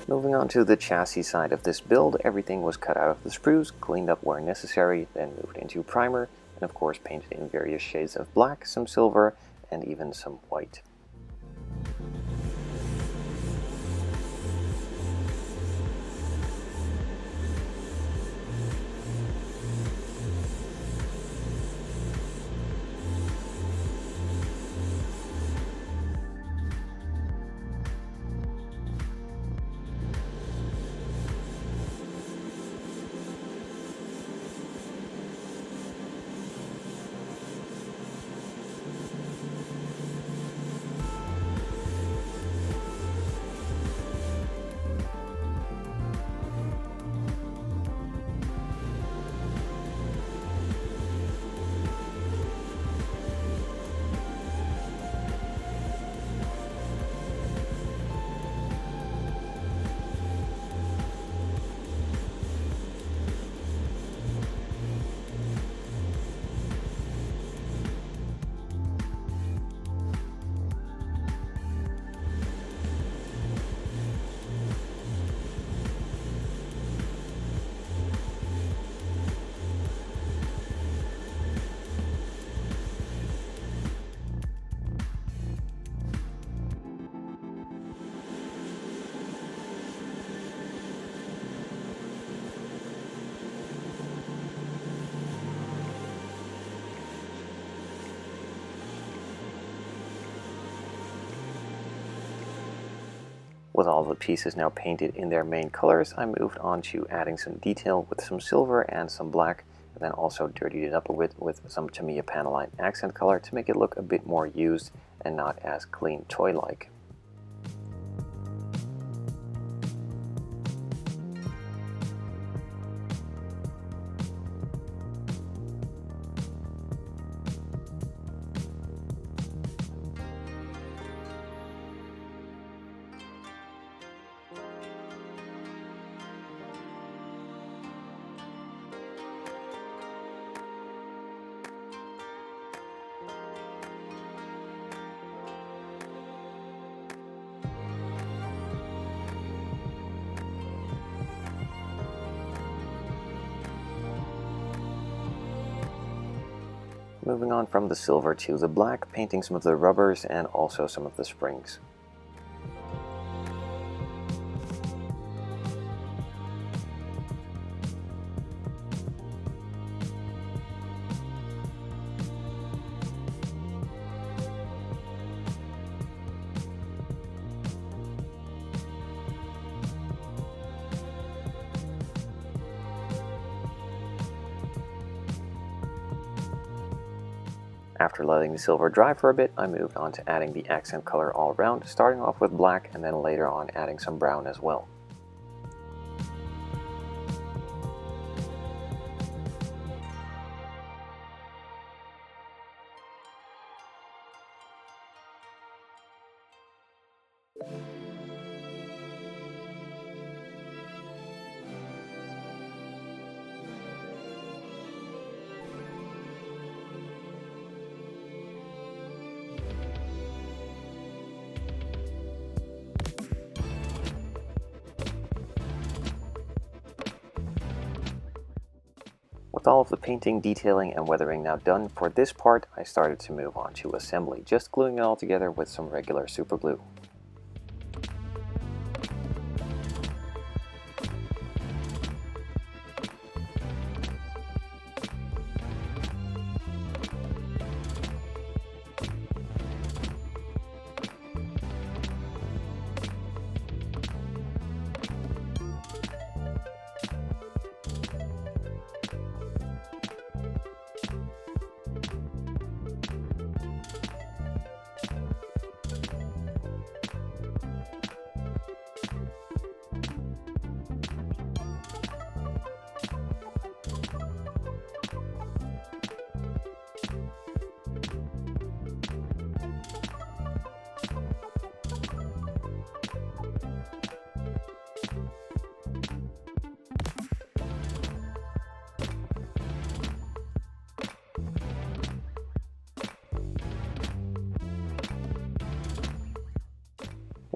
Moving on to the chassis side of this build, everything was cut out of the sprues, cleaned up where necessary, then moved into primer, and of course painted in various shades of black, some silver, and even some white. With all the pieces now painted in their main colors, I moved on to adding some detail with some silver and some black, and then also dirtied it up a bit with some Tamiya Panelline accent color to make it look a bit more used and not as clean toy-like. Moving on from the silver to the black, painting some of the rubbers and also some of the springs. After letting the silver dry for a bit, I moved on to adding the accent color all around, starting off with black and then later on adding some brown as well. With all of the painting, detailing, and weathering now done for this part, I started to move on to assembly, just gluing it all together with some regular super glue.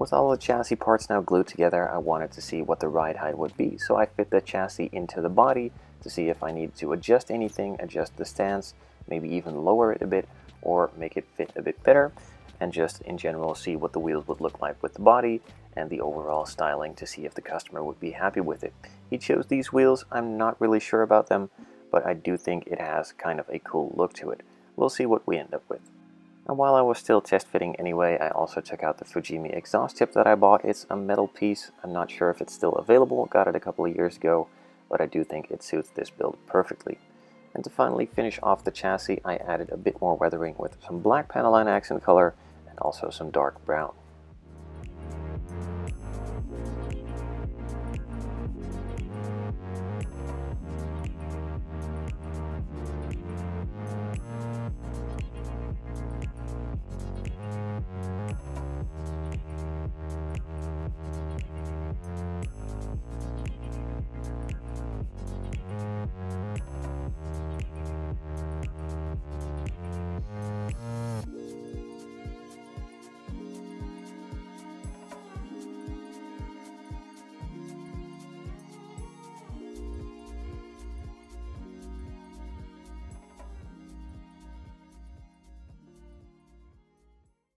With all the chassis parts now glued together, I wanted to see what the ride height would be, so I fit the chassis into the body to see if I needed to adjust anything, adjust the stance, maybe even lower it a bit, or make it fit a bit better, and just in general see what the wheels would look like with the body and the overall styling to see if the customer would be happy with it. He chose these wheels. I'm not really sure about them, but I do think it has kind of a cool look to it. We'll see what we end up with. And while I was still test fitting anyway, I also took out the Fujimi exhaust tip that I bought. It's a metal piece. I'm not sure if it's still available. Got it a couple of years ago, but I do think it suits this build perfectly. And to finally finish off the chassis, I added a bit more weathering with some black Panelline accent color and also some dark brown.